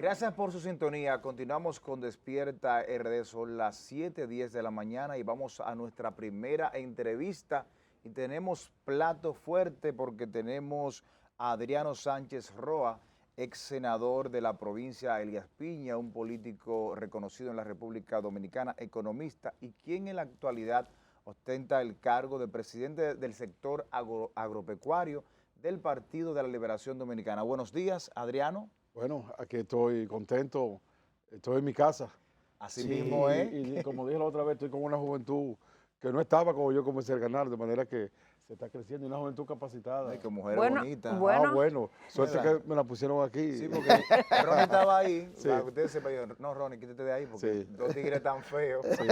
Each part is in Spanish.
Gracias por su sintonía. Continuamos con Despierta RD. Son las 7:10 de la mañana y vamos a nuestra primera entrevista. Y tenemos plato fuerte porque tenemos a Adriano Sánchez Roa, ex senador de la provincia de Elías Piña, un político reconocido en la República Dominicana, economista y quien en la actualidad ostenta el cargo de presidente del sector agropecuario del Partido de la Liberación Dominicana. Buenos días, Adriano. Bueno, aquí estoy contento, estoy en mi casa. Así mismo es. Y como dije la otra vez, estoy con una juventud que no estaba cuando yo comencé a ganar, de manera que se está creciendo y una juventud capacitada. Ay, qué mujer Bueno, bonita. bueno. Bueno, suerte ¿Verdad? que me la pusieron aquí. Sí, porque Ronnie estaba ahí. Sí. Para que ustedes sepan, yo, no, Ronnie, quítate de ahí porque Sí. dos tigres tan feos. Sí, sí.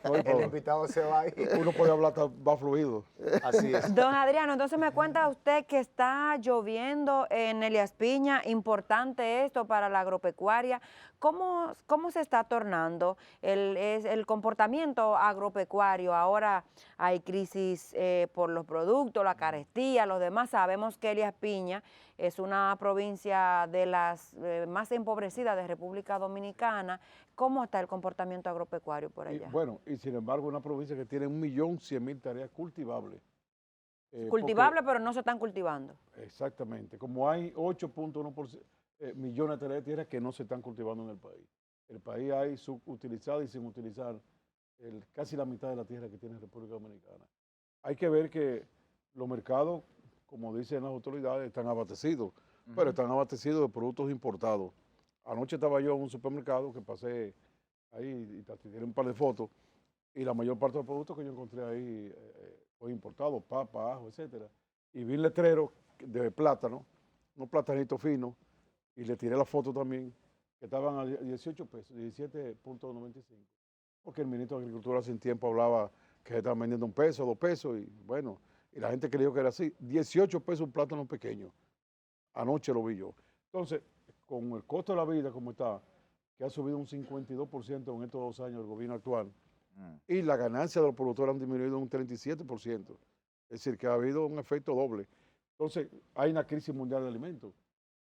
No, y El por- invitado se va ahí. uno puede hablar más fluido. Así es. Don Adriano, entonces me cuenta usted que está lloviendo en Elías Piña, importante esto para la agropecuaria. ¿Cómo se está tornando el comportamiento agropecuario? Ahora hay crisis por los productos, la carestía, los demás. Sabemos que Elías Piña es una provincia de las más empobrecidas de República Dominicana. ¿Cómo está el comportamiento agropecuario por Y, allá? bueno, y sin embargo, una provincia que tiene 1.100.000 tareas cultivables. Cultivable, pero no se están cultivando. Exactamente. Como hay 8.1 millones de tareas de tierra que no se están cultivando en el país. El país hay subutilizada y sin utilizar casi la mitad de la tierra que tiene República Dominicana. Hay que ver que los mercados, como dicen las autoridades, están abastecidos, pero están abastecidos de productos importados. Anoche estaba yo en un supermercado que pasé ahí y te tiré un par de fotos y la mayor parte de los productos que yo encontré ahí fue importado, papa, ajo, etcétera. Y vi un letrero de plátano, unos platanitos finos, y le tiré la foto también, que estaban a 18 pesos, 17.95. Porque el ministro de Agricultura hace un tiempo hablaba que se estaban vendiendo $1, $2, y bueno, y la gente creyó que era así. 18 pesos un plátano pequeño. Anoche lo vi yo. Entonces, con el costo de la vida como está, que ha subido un 52% en estos 2 años del gobierno actual, y la ganancia de los productores han disminuido un 37%. Es decir, que ha habido un efecto doble. Entonces, hay una crisis mundial de alimentos,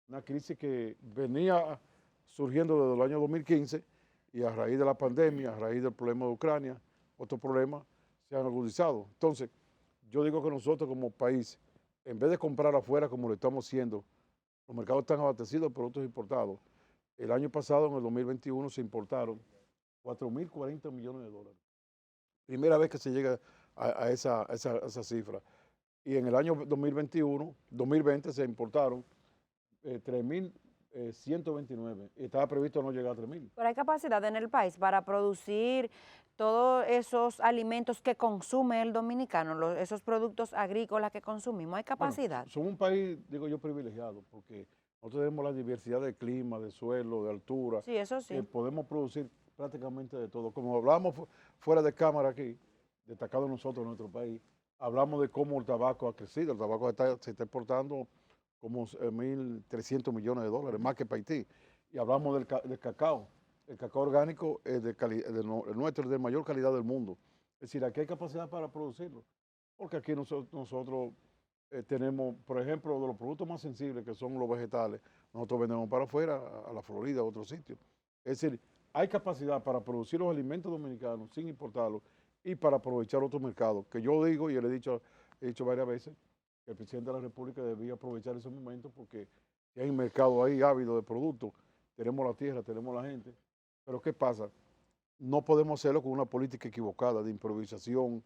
una crisis que venía surgiendo desde el año 2015 y a raíz de la pandemia, a raíz del problema de Ucrania, otros problemas se han agudizado. Entonces, yo digo que nosotros como país, en vez de comprar afuera como lo estamos haciendo, los mercados están abastecidos de productos importados. El año pasado, en el 2021, se importaron 4.040 millones de dólares. Primera vez que se llega a esa cifra. Y en el año 2020 se importaron 3.129 y estaba previsto no llegar a 3.000. Pero hay capacidad en el país para producir todos esos alimentos que consume el dominicano, esos productos agrícolas que consumimos. ¿Hay capacidad? Bueno, somos un país, digo yo, privilegiado, porque nosotros tenemos la diversidad de clima, de suelo, de altura. Sí, eso sí. Podemos producir prácticamente de todo. Como hablamos fuera de cámara aquí, destacado nosotros en nuestro país, hablamos de cómo el tabaco ha crecido. El tabaco se está exportando como 1.300 millones de dólares, más que para Haití. Y hablamos del cacao. El cacao orgánico es el nuestro es de mayor calidad del mundo. Es decir, aquí hay capacidad para producirlo. Porque aquí nosotros tenemos, por ejemplo, de los productos más sensibles, que son los vegetales, nosotros vendemos para afuera, a la Florida, a otros sitios. Es decir, hay capacidad para producir los alimentos dominicanos sin importarlos y para aprovechar otros mercados. Que yo digo, y le he dicho varias veces, que el presidente de la República debía aprovechar ese momento porque hay un mercado ahí ávido de productos. Tenemos la tierra, tenemos la gente. Pero ¿qué pasa? No podemos hacerlo con una política equivocada de improvisación.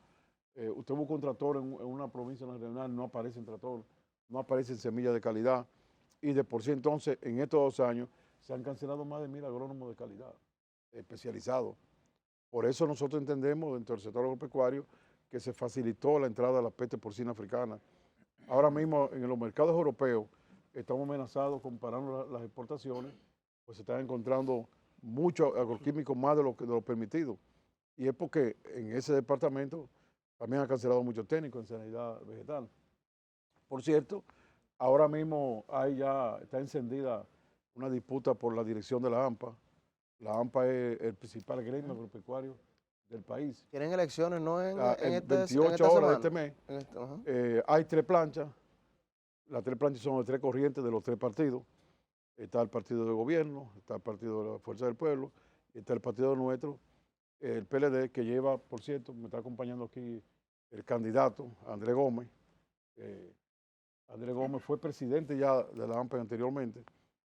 Usted busca un tractor en una provincia nacional, no aparece un tractor, no aparecen semillas de calidad. Y de por sí entonces, en estos 2 años, se han cancelado más de 1.000 agrónomos de calidad, especializados. Por eso nosotros entendemos dentro del sector agropecuario que se facilitó la entrada de la peste porcina africana. Ahora mismo en los mercados europeos estamos amenazados comparando las exportaciones, pues se están encontrando muchos agroquímicos más de lo permitido. Y es porque en ese departamento también han cancelado muchos técnicos en sanidad vegetal. Por cierto, ahora mismo está encendida una disputa por la dirección de la AMPA. La AMPA es el principal gremio agropecuario del país. Tienen elecciones, ¿no? En 28 horas de este mes. Ajá. Hay 3 planchas. Las 3 planchas son de 3 corrientes de los 3 partidos. está el partido de gobierno, está el partido de la Fuerza del Pueblo, está el partido nuestro, el PLD, que lleva, por cierto, me está acompañando aquí el candidato, Andrés Gómez. eh, Andrés Gómez fue presidente ya de la AMPA anteriormente,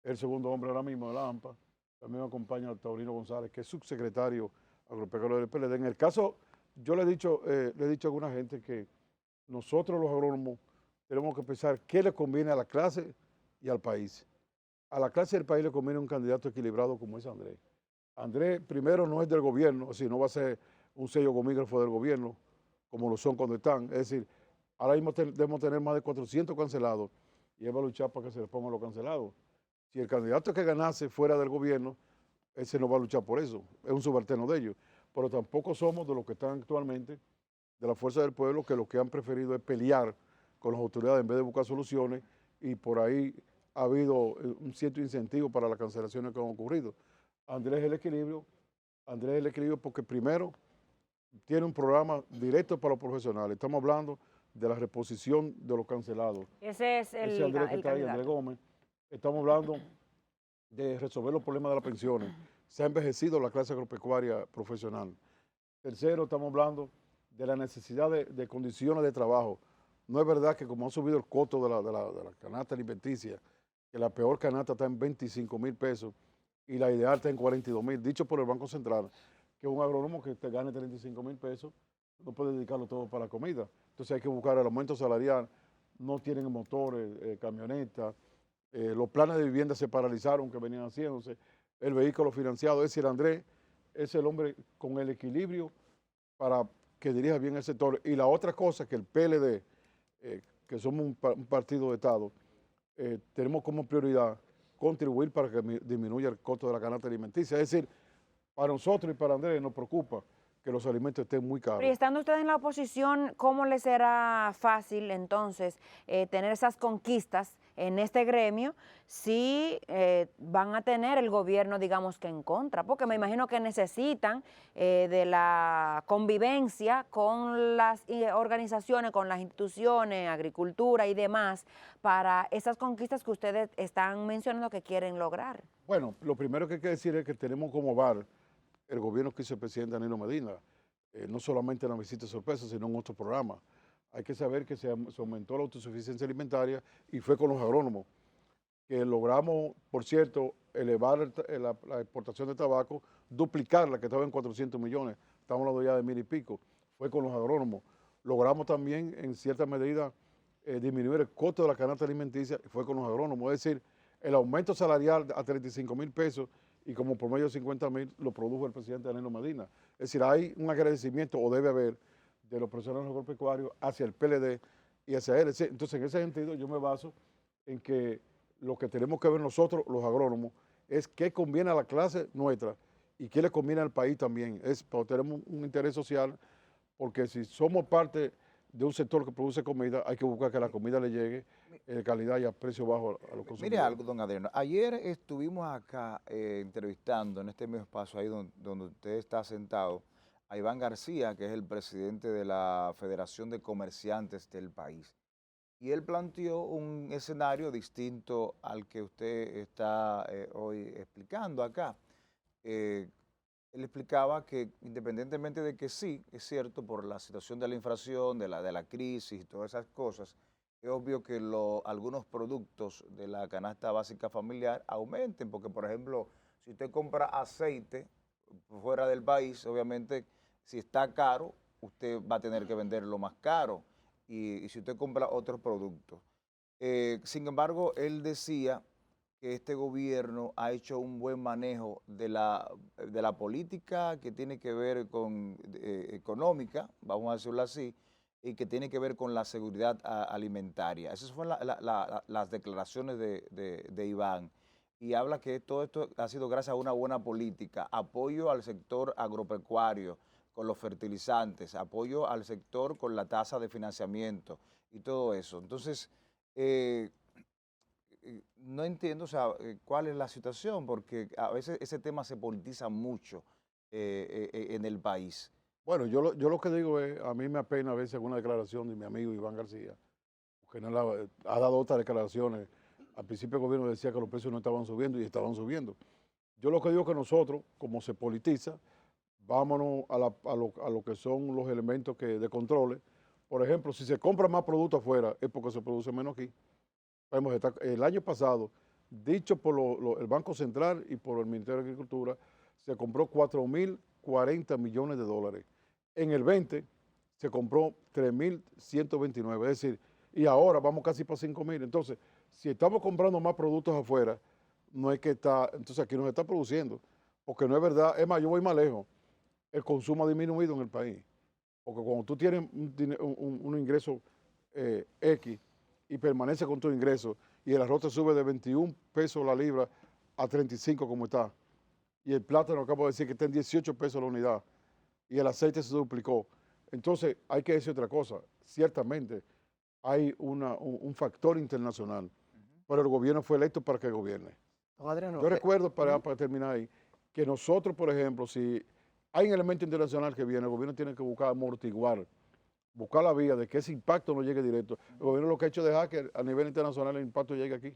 el segundo hombre ahora mismo de la AMPA. También me acompaña Taurino González, que es subsecretario agropecuario del PLD. En el caso, yo le he dicho a alguna gente que nosotros los agrónomos tenemos que pensar qué le conviene a la clase y al país. A la clase del país le conviene un candidato equilibrado como es Andrés. Andrés, primero, no es del gobierno, es decir, no va a ser un sello gomígrafo del gobierno, como lo son cuando están. Es decir, ahora mismo debemos tener más de 400 cancelados y él va a luchar para que se les pongan los cancelados. Si el candidato que ganase fuera del gobierno, ese no va a luchar por eso, es un subalterno de ellos. Pero tampoco somos de los que están actualmente, de la Fuerza del Pueblo, que lo que han preferido es pelear con las autoridades en vez de buscar soluciones, y por ahí ha habido un cierto incentivo para las cancelaciones que han ocurrido. Andrés es el equilibrio porque primero tiene un programa directo para los profesionales. Estamos hablando de la reposición de los cancelados. Ese es Ese Andrés que está ahí, Andrés candidato. Gómez. Estamos hablando de resolver los problemas de las pensiones. Se ha envejecido la clase agropecuaria profesional. Tercero, estamos hablando de la necesidad de condiciones de trabajo. No es verdad que como ha subido el costo de la canasta alimenticia, que la peor canasta está en 25,000 pesos y la ideal está en 42,000, dicho por el Banco Central, que un agrónomo que te gane 35,000 pesos no puede dedicarlo todo para la comida. Entonces hay que buscar el aumento salarial, no tienen motores, camionetas, los planes de vivienda se paralizaron que venían haciéndose, el vehículo financiado. Es decir, Andrés es el hombre con el equilibrio para que dirija bien el sector. Y la otra cosa que el PLD, que somos un partido de Estado, tenemos como prioridad contribuir para que disminuya el costo de la canasta alimenticia. Es decir, para nosotros y para Andrés nos preocupa que los alimentos estén muy caros. Pero y estando usted en la oposición, ¿cómo le será fácil entonces tener esas conquistas en este gremio si van a tener el gobierno, digamos que en contra? Porque me imagino que necesitan de la convivencia con las organizaciones, con las instituciones, agricultura y demás, para esas conquistas que ustedes están mencionando que quieren lograr. Bueno, lo primero que hay que decir es que tenemos como VAR el gobierno que hizo el presidente Danilo Medina, no solamente en la visita sorpresa, sino en otros programas. Hay que saber que se aumentó la autosuficiencia alimentaria y fue con los agrónomos, que logramos, por cierto, elevar la exportación de tabaco, duplicarla, que estaba en 400 millones, estamos hablando ya de 1,000 y pico, fue con los agrónomos. Logramos también, en cierta medida, disminuir el costo de la canasta alimenticia, fue con los agrónomos. Es decir, el aumento salarial a 35,000 pesos y como promedio de 50,000 lo produjo el presidente Danilo Medina. Es decir, hay un agradecimiento, o debe haber, de los profesionales agropecuarios hacia el PLD y hacia él. Entonces, en ese sentido, yo me baso en que lo que tenemos que ver nosotros, los agrónomos, es qué conviene a la clase nuestra y qué le conviene al país también. Tenemos un interés social, porque si somos parte de un sector que produce comida, hay que buscar que la comida le llegue de calidad y a precio bajo a los consumidores. Mire algo, don Adriano. Ayer estuvimos acá entrevistando en este mismo espacio, ahí donde usted está sentado, a Iván García, que es el presidente de la Federación de Comerciantes del país. Y él planteó un escenario distinto al que usted está hoy explicando acá. Él explicaba que independientemente de que sí, es cierto, por la situación de la inflación, de la crisis y todas esas cosas, es obvio que algunos productos de la canasta básica familiar aumenten, porque por ejemplo, si usted compra aceite fuera del país, obviamente si está caro, usted va a tener que venderlo más caro, y si usted compra otros productos. Sin embargo, él decía que este gobierno ha hecho un buen manejo de la política que tiene que ver con económica, vamos a decirlo así, y que tiene que ver con la seguridad alimentaria. Esas fueron las declaraciones de Iván. Y habla que todo esto ha sido gracias a una buena política, apoyo al sector agropecuario con los fertilizantes, apoyo al sector con la tasa de financiamiento y todo eso. Entonces, no entiendo, o sea, cuál es la situación, porque a veces ese tema se politiza mucho en el país. Bueno, yo lo que digo es, a mí me apena a veces alguna declaración de mi amigo Iván García, porque ha dado otras declaraciones Al principio el gobierno decía que los precios no estaban subiendo y estaban subiendo. Yo lo que digo es que nosotros, como se politiza, vámonos a lo que son los elementos de controles. Por ejemplo, si se compra más producto afuera, es porque se produce menos aquí. El año pasado, dicho por el Banco Central y por el Ministerio de Agricultura, se compró 4.040 millones de dólares. En el 20 se compró 3.129, es decir, y ahora vamos casi para 5.000. Entonces, si estamos comprando más productos afuera, no es que entonces aquí no se está produciendo, porque no es verdad. Es más, yo voy más lejos. El consumo ha disminuido en el país, porque cuando tú tienes un ingreso X y permanece con tu ingreso y el arroz te sube de 21 pesos la libra a 35 como está, y el plátano acabo de decir que está en 18 pesos la unidad, y el aceite se duplicó. Entonces hay que decir otra cosa, ciertamente hay un factor internacional, pero el gobierno fue electo para que gobierne. Don Adriano, Yo recuerdo, para terminar ahí, que nosotros, por ejemplo, si hay un elemento internacional que viene, el gobierno tiene que buscar amortiguar, buscar la vía de que ese impacto no llegue directo. El gobierno lo que ha hecho es dejar que a nivel internacional el impacto llegue aquí.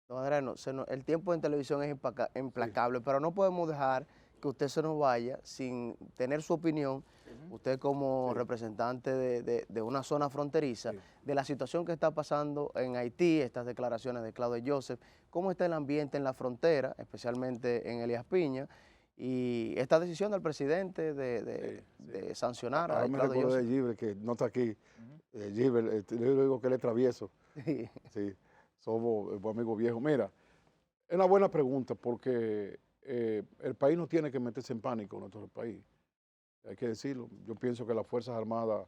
don Adriano, el tiempo en televisión es implacable, pero no podemos dejar que usted se nos vaya sin tener su opinión, usted como representante de una zona fronteriza, de la situación que está pasando en Haití, estas declaraciones de Claudio Joseph, cómo está el ambiente en la frontera, especialmente en Elías Piña, y esta decisión del presidente de sancionar a Ahora me Claudio recuerdo de Joseph. Giver, que no está aquí. Giver, yo digo que él es travieso. Sí. Sí, somos amigos viejos. Mira, es una buena pregunta porque el país no tiene que meterse en pánico, nuestro país. Hay que decirlo. Yo pienso que las Fuerzas Armadas,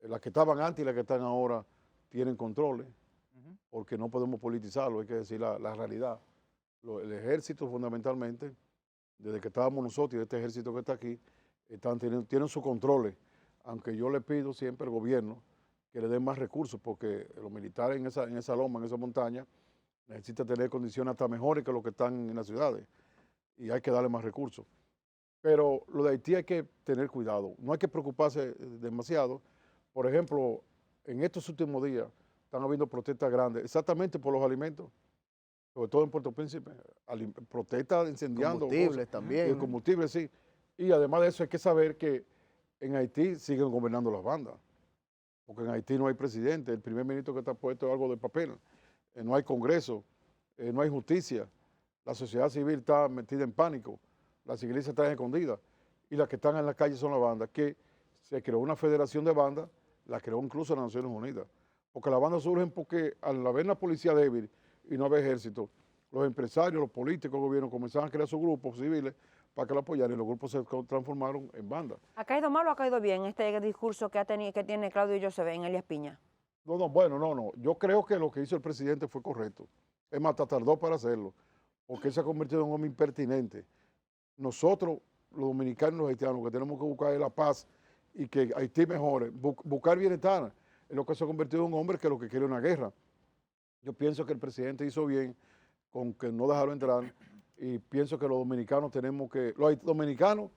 las que estaban antes y las que están ahora, tienen controles, porque no podemos politizarlo, hay que decir la realidad. El ejército fundamentalmente, desde que estábamos nosotros y este ejército que está aquí, tienen sus controles, aunque yo le pido siempre al gobierno que le den más recursos, porque los militares en esa loma, en esa montaña, necesitan tener condiciones hasta mejores que los que están en las ciudades, y hay que darle más recursos. Pero lo de Haití hay que tener cuidado, no hay que preocuparse demasiado. Por ejemplo, en estos últimos días están habiendo protestas grandes, exactamente por los alimentos, sobre todo en Puerto Príncipe, protestas incendiando. Combustibles también. Y combustibles, sí. Y además de eso hay que saber que en Haití siguen gobernando las bandas, porque en Haití no hay presidente, el primer ministro que está puesto es algo de papel, no hay congreso, no hay justicia, la sociedad civil está metida en pánico, las iglesias están escondidas y las que están en la calle son las bandas, que se creó una federación de bandas, la creó incluso las Naciones Unidas, porque las bandas surgen porque al haber una policía débil y no haber ejército, los empresarios, los políticos, el gobierno comenzaron a crear sus grupos civiles para que lo apoyaran y los grupos se transformaron en bandas. ¿Ha caído mal o ha caído bien este discurso que tiene Claudio Joseph en Elías Piña? No. Yo creo que lo que hizo el presidente fue correcto. Es más, tardó para hacerlo, porque él se ha convertido en un hombre impertinente. Nosotros, los dominicanos y los haitianos, lo que tenemos que buscar es la paz y que Haití mejore, buscar bienestar. Es lo que se ha convertido en un hombre que lo que quiere es una guerra. Yo pienso que el presidente hizo bien con que no dejaron entrar, y pienso que los dominicanos los dominicanos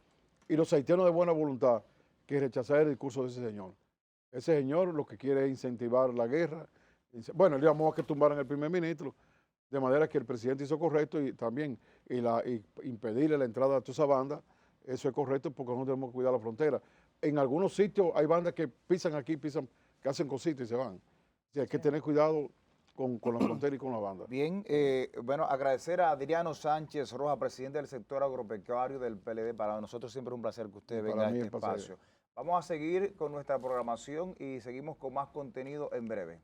y los haitianos de buena voluntad, que rechazar el discurso de ese señor. Ese señor lo que quiere es incentivar la guerra. Bueno, le llamó a que tumbaran el primer ministro, de manera que el presidente hizo correcto y también y impedirle la entrada a toda esa banda, eso es correcto porque nosotros tenemos que cuidar la frontera. En algunos sitios hay bandas que pisan aquí, que hacen cositas y se van. O sea, hay que tener cuidado con la frontera y con la banda. Bien, bueno, agradecer a Adriano Sánchez Rojas, presidente del sector agropecuario del PLD. Para nosotros siempre es un placer que usted venga a este espacio. Vamos a seguir con nuestra programación y seguimos con más contenido en breve.